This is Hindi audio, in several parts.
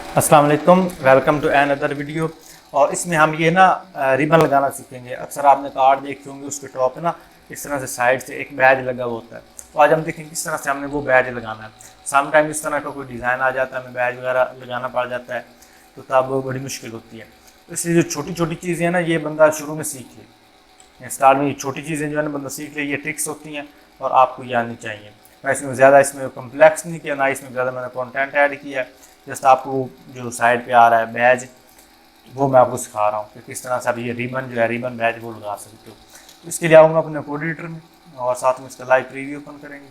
अस्सलाम वालेकुम, welcome to another video. और इसमें हम ये ना रिबन लगाना सीखेंगे। अक्सर आपने कार्ड देखे होंगे, उसके टॉप पे ना इस तरह से साइड से एक बैज लगा हुआ होता है। तो आज हम देखेंगे किस तरह से हमने वो बैज लगाना है। सम टाइम इस तरह का कोई डिज़ाइन आ जाता है, हमें बैज वगैरह लगाना पड़ जाता है, तो तब बड़ी मुश्किल होती है। तो इसलिए जो छोटी छोटी चीज़ें हैं ना, ये बंदा शुरू में सीख ले। स्टार्ट में ये छोटी चीज़ें जो है ना बंदा सीख ले, ये ट्रिक्स होती हैं और आपको ये आनी चाहिए। मैं इसमें ज़्यादा इसमें कम्प्लेक्स नहीं किया, ना इसमें ज़्यादा मैंने कंटेंट ऐड किया है। जस्ट आपको जो साइड पे आ रहा है बैज, वो मैं आपको सिखा रहा हूँ कि किस तरह से आप ये रिबन जो है रिबन बैज वो लगा सकते हो। तो इसके लिए आऊँगा अपने कोड एडिटर में और साथ में इसका लाइव प्रीव्यू ओपन करेंगे।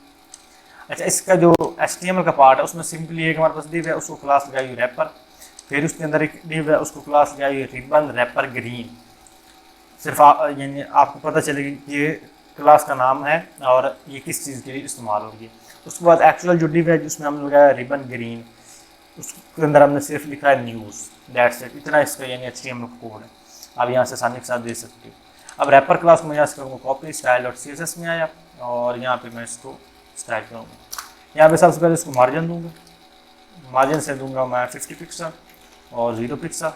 अच्छा, इसका जो HTML का पार्ट है उसमें सिंपली एक हमारे पास डिव है, उसको क्लास लगाई हुई रैपर। फिर उसके अंदर एक डिव है, उसको क्लास लगाई हुई रिबन रैपर ग्रीन। सिर्फ यानी आपको पता चलेगी कि ये क्लास का नाम है और ये किस चीज़ के लिए इस्तेमाल होगी। उसके बाद एक्चुअल जो डिव है जिसमें हमने लगाया रिबन ग्रीन, उसके अंदर हमने सिर्फ लिखा है न्यूज़, दैट्स इट। इतना इसका यानी HTML कोड है। आप यहाँ से आसानी के साथ दे सकते हो। अब रैपर क्लास में यहाँ से करूँगा कॉपी, स्टाइल और CSS में आया और यहाँ पे मैं इसको स्टाइल करूँगा। यहाँ पे सबसे पहले इसको मार्जिन दूँगा। मार्जिन से दूँगा मैं 50 पिक्सल और 0 पिक्सल,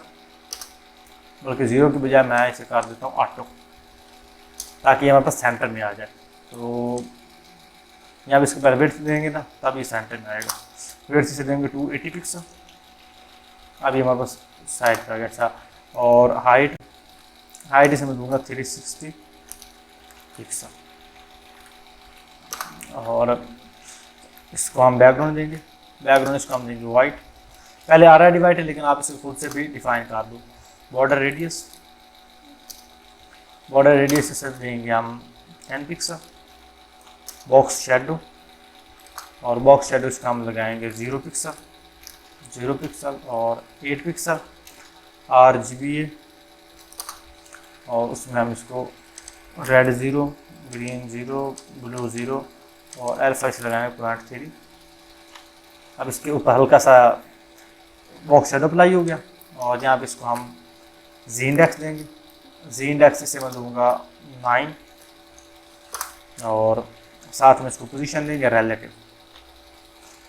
बल्कि 0 की बजाय मैं इसे कर देता हूँ ऑटो, ताकि हमारे पास सेंटर में आ जाए। तो यहाँ पे इसके पहले विड्थ देंगे ना, तब ये सेंटर में आएगा। विड्थ से देंगे 280 पिक्सल। अभी हमारे पास साइड पर आ गया। अच्छा, और हाइट इसे मैं दूंगा 360 पिक्सल। और इसको हम बैकग्राउंड देंगे। बैकग्राउंड इसको हम देंगे वाइट। पहले आ रहा है डिवाइड है, लेकिन आप इसे खुद से भी डिफाइन कर दो। बॉर्डर रेडियस से देंगे हम 10 पिक्सल। बॉक्स शेडो, और बॉक्स शेडो इसका हम लगाएंगे 0 पिक्सल और 8 पिक्सल। RGBA, और उसमें हम इसको रेड 0, ग्रीन 0, ब्लू 0 और अल्फा इसे लगाएंगे 0.3। अब इसके ऊपर हल्का सा बॉक्स शेडो अप्लाई हो गया और यहाँ पे इसको हम जी इंडेक्स देंगे। जी इंडेक्स इसे मैं दूंगा 9 और साथ में इसको पोजीशन देंगे रिलेटिव,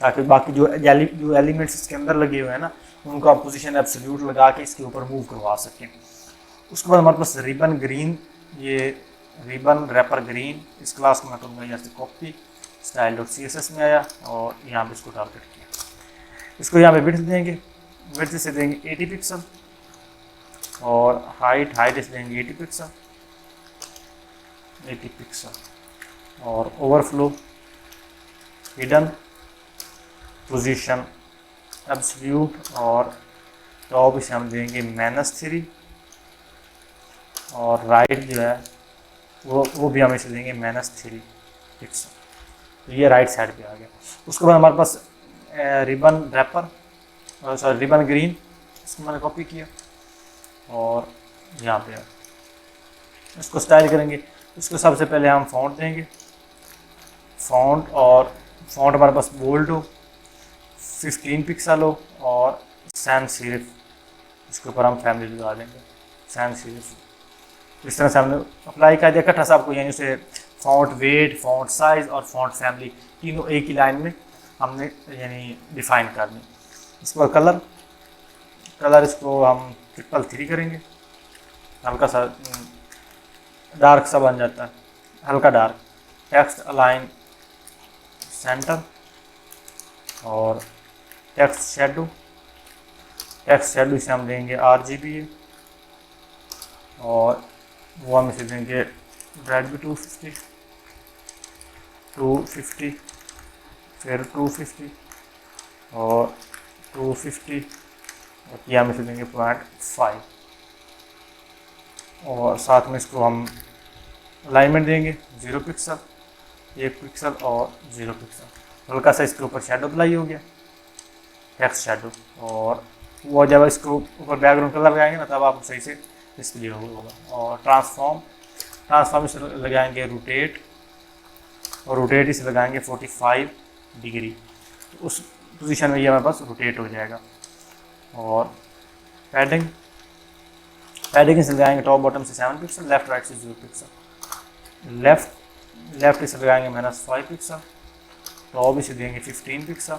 ताकि बाकी जो एलिमेंट्स इसके अंदर लगे हुए हैं ना, उनको आप पोजीशन एब्सोल्यूट लगा के इसके ऊपर मूव करवा सकें। उसके बाद हमारे पास रिबन ग्रीन, ये रिबन रैपर ग्रीन, इस क्लास को मैं करूँगा यहाँ से कॉपी, style.css में आया और यहाँ पे इसको टारगेट किया। इसको यहाँ पे विड्थ देंगे। विड्थ से देंगे 80 पिक्सल और हाइट से देंगे 80 पिक्सल और ओवरफ्लो, हिडन, पोजीशन एब्सोल्यूट और टॉप इसे हम देंगे -3 और राइट जो है वो भी हम इसे देंगे -3 पिक्सल। तो ये राइट साइड पे आ गया। उसके बाद हमारे पास ribbon wrapper, sorry ribbon green, इसको मैंने कॉपी किया और यहाँ पे इसको स्टाइल करेंगे। उसको सबसे पहले हम फॉन्ट देंगे। फॉन्ट हमारे पास बोल्ड हो, 15 पिक्सल हो और सैन सिरिफ, इसके ऊपर हम फैमिली लगा देंगे सैन सिरिफ। इस तरह से हमने अप्लाई कर दिया इकट्ठा सबको, यानी उसे फॉन्ट वेट, फॉन्ट साइज़ और फॉन्ट फैमिली तीनों एक ही लाइन में हमने यानी डिफाइन कर दी। इसके बाद कलर इसको हम 333 करेंगे, हल्का सा डार्क सा बन जाता है, हल्का डार्क। टेक्स्ट अलाइन सेंटर और टेक्स्ट शेडो इसे हम देंगे RGBA और वो हम इसे देंगे रेड भी 250, फिर 250 और 250 और ये हम इसे देंगे 0.5 और साथ में इसको हम अलाइनमेंट देंगे 0 पिक्सल, 1 पिक्सल और 0 पिक्सल। हल्का सा इसके ऊपर शेडो अप्लाई हो गया, टेक्स्ट शेडो, और वो जब इसको ऊपर बैकग्राउंड कलर लगाएंगे ना, तब आपको सही से डिस्प्ले होगा। और ट्रांसफॉर्म इसे लगाएंगे रोटेट, और रोटेट इसे लगाएंगे 45 डिग्री, तो उस पोजीशन में ये हमारे पास रोटेट हो जाएगा। और पैडिंग इसे लगाएंगे टॉप बॉटम से 7 पिक्सल, लेफ्ट राइट से 0 पिक्सल। लेफ्ट इसे लगाएंगे -5 पिक्सल, टॉप इसे देंगे 15 पिक्सल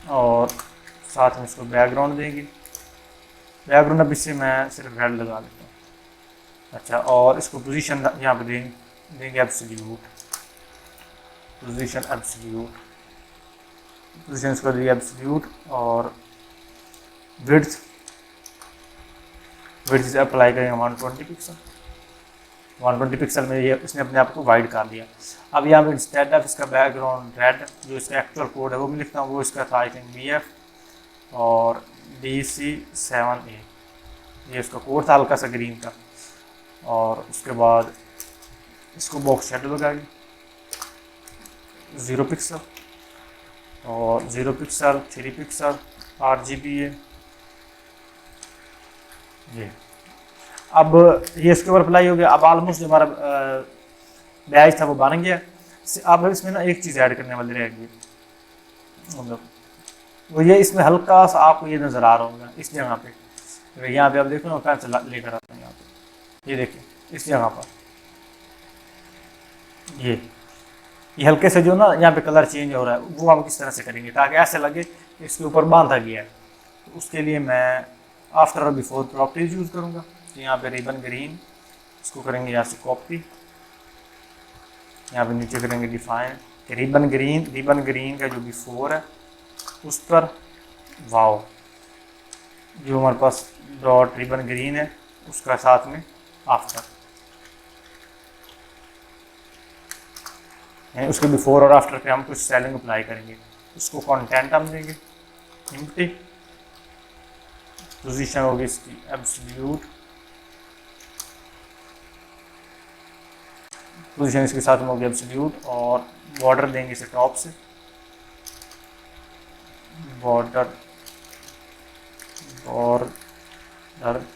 और साथ में इसको बैकग्राउंड देंगे। बैकग्राउंड अब इससे मैं सिर्फ रेड लगा देता हूँ। अच्छा, और इसको पोजीशन यहाँ पे देंगे एब्सोल्यूट, पोजीशन एब्सोल्यूट, पोजीशन इसको देंगे एब्सोल्यूट। और विड्थ से अप्लाई करेंगे 120 पिक्सल। 120 पिक्सल में ये इसने अपने आप को वाइड कर दिया। अब यहाँ पे इंस्टेड ऑफ इसका बैकग्राउंड रेड, जो इसका एक्चुअल कोड है वो भी लिखता हूँ, वो इसका था आई थिंक BF और DC7A, ये इसका कोड था हल्का सा ग्रीन का। और उसके बाद इसको बॉक्स शेडो लगाएंगे 0 पिक्सल और 0 पिक्सल 3 पिक्सल RGB है ये। अब ये इसके ऊपर अप्लाई हो गया। अब ऑलमोस्ट जो हमारा बैच था वो बन गया। अब इसमें ना एक चीज़ ऐड करने वाली रहेगी, मतलब वो ये इसमें हल्का सा आपको ये नज़र आ रहा होगा इस जगह पे। यहाँ पे आप देखो ना, कहाँ से लेकर आता हूँ यहाँ पे, ये देखिए इस जगह पर ये हल्के से जो ना यहाँ पे कलर चेंज हो रहा है, वो हम किस तरह से करेंगे ताकि ऐसे लगे कि इसके ऊपर बांधा गया है। तो उसके लिए मैं आफ्टर और बिफोर प्रॉपर्टीज यूज़ करूँगा। तो यहाँ पे रिबन ग्रीन, इसको करेंगे यहाँ से कॉपी, यहाँ पे नीचे करेंगे डिफाइन रिबन ग्रीन का जो बिफोर है उस पर वाओ, जो हमारे पास डॉट रिबन ग्रीन है उसका साथ में आफ्टर, उसके बिफोर और आफ्टर पे हम कुछ स्टाइलिंग अप्लाई करेंगे। उसको कंटेंट हम देंगे एम्प्टी, पोजीशन होगी इसकी एब्सोल्यूट, पोजीशन इसके साथ में होगी एब्सोल्यूट। और बॉर्डर देंगे इसे टॉप से, बॉर्डर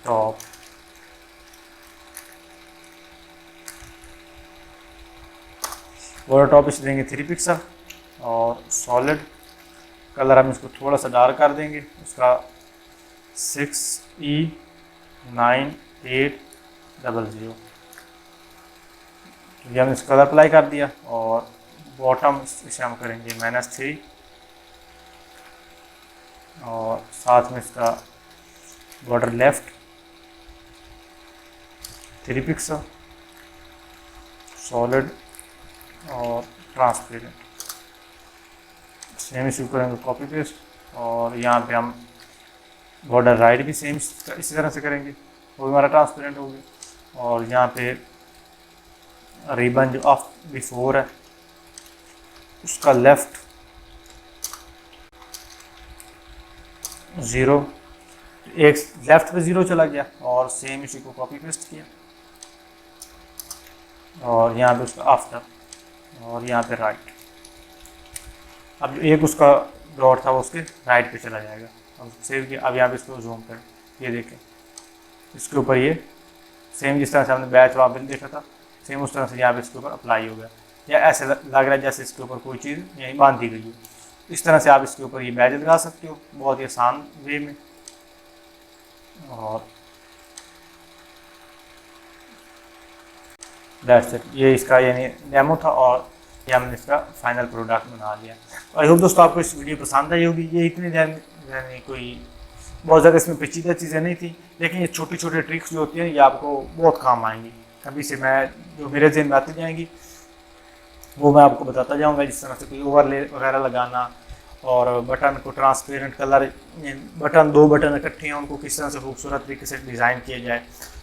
टॉप, बॉर्डर टॉप इसे देंगे 3 पिक्सल। और सॉलिड कलर हम इसको थोड़ा सा डार्क कर देंगे, उसका 6E9800। ये हमने इसका कलर अप्लाई कर दिया। और बॉटम इसे हम करेंगे -3 और साथ में इसका बॉर्डर लेफ्ट 3 पिक्सल, सॉलिड और ट्रांसपेरेंट, सेम इसी करेंगे कॉपी पेस्ट। और यहाँ पे हम बॉर्डर राइट भी सेम इसी तरह से करेंगे, वो भी हमारा ट्रांसपेरेंट हो गया। और यहाँ पे रिबन जो ऑफ बिफोर है उसका लेफ्ट 0, एक लेफ्ट पे 0 चला गया और सेम इसी को कॉपी पेस्ट किया। और यहाँ पे उसका आफ्टर और यहाँ पे राइट। अब एक उसका डॉट था वो उसके राइट पे चला जाएगा। अब सेव किया। अब यहाँ पे इसको जूम करें, ये देखें इसके ऊपर ये सेम जिस तरह से हमने बैच वहाँ पे देखा था सेम उस तरह से यहाँ पे इसके ऊपर अप्लाई हो गया। या ऐसे लग रहा है जैसे इसके ऊपर कोई चीज़ यहीं बांध दी गई है। इस तरह से आप इसके ऊपर ये बैच लगा सकते हो बहुत ही आसान वे में। और दैट्स इट, ये इसका यानी डेमो था और ये हमने इसका फाइनल प्रोडक्ट बना लिया। आई होप दोस्तों आपको इस वीडियो पसंद आई होगी। ये इतनी यानी कोई बहुत ज़्यादा इसमें पेचीदा चीज़ें नहीं थी, लेकिन ये छोटी छोटी ट्रिक्स जो होती हैं ये आपको बहुत काम आएंगी। अभी से मैं जो मेरे ज़हन में आती जाएंगी वो मैं आपको बताता जाऊंगा, जिस तरह से कोई ओवरले वगैरह लगाना और बटन को ट्रांसपेरेंट कलर, बटन 2 बटन इकट्ठे हैं उनको किस तरह से खूबसूरत तरीके से डिज़ाइन किया जाए।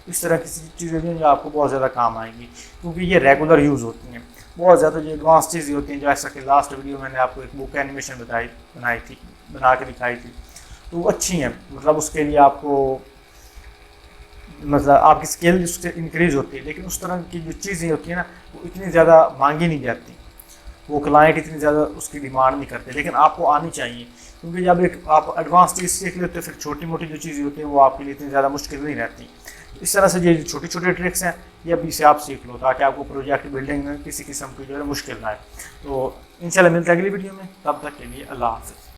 इस तरह की चीज़ें जो आपको बहुत ज़्यादा काम आएंगी क्योंकि ये रेगुलर यूज़ होती हैं। बहुत ज़्यादा जो एडवांस चीज़ें होती हैं, जैसा कि लास्ट वीडियो मैंने आपको एक बुक एनिमेशन बना के दिखाई थी, तो वो अच्छी हैं। मतलब उसके लिए आपको मतलब आपकी स्किल उससे इंक्रीज होती है। लेकिन उस तरह की जो चीज़ें होती हैं ना वो इतनी ज़्यादा मांगी नहीं जाती, वो क्लाइंट इतनी ज़्यादा उसकी डिमांड नहीं करते, लेकिन आपको आनी चाहिए क्योंकि जब एक आप एडवांस चीज़ सीख लेते हो फिर छोटी मोटी जो चीज़ें होती हैं वो आपके लिए इतनी ज़्यादा मुश्किल नहीं रहती। इस तरह से ये छोटी छोटी ट्रिक्स हैं ये अभी से आप सीख लो ताकि आपको प्रोजेक्ट बिल्डिंग में किसी किस्म की जो है मुश्किल ना आए। तो इंशाल्लाह मिलते हैं अगली वीडियो में, तब तक के लिए अल्लाह हाफ़िज़।